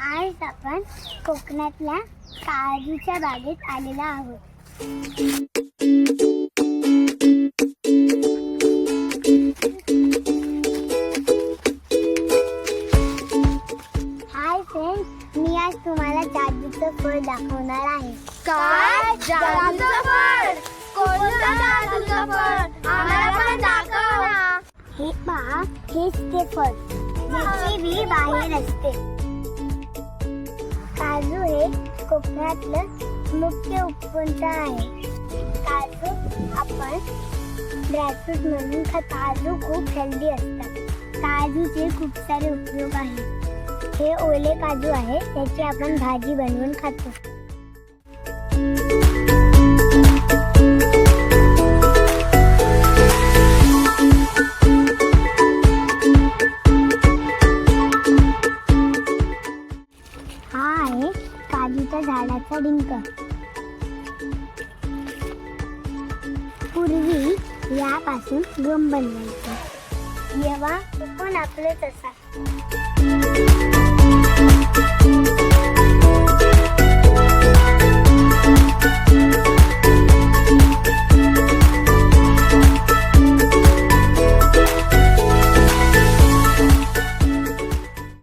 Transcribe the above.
आज आपण कोकणातल्या काजूच्या बागेत आलेलो आहोत. हाय फ्रेंड्स, मी आज तुम्हाला जादूचं फळ दाखवणार आहे. काय जादूचं फळ? कोणतं जादूचं फळ? आम्हाला पण दाखव ना. हे पहा, हेच ते फळ ज्याची बी बाहेर असते. काजू हे कोकणातलं मुख्य उत्पन्न आहे. काजू आपण ड्रायफ्रूट म्हणून खातो. काजू खूप हेल्दी असतात. काजूचे खूप सारे उपयोग आहेत. हे ओले काजू आहे, त्याची आपण भाजी बनवून खातो. हा आहे काजूच्या झाडाचा डिंक. पूर्वी यापासून गम बनवायचे. जेव्हा कोकण आपलंच असा.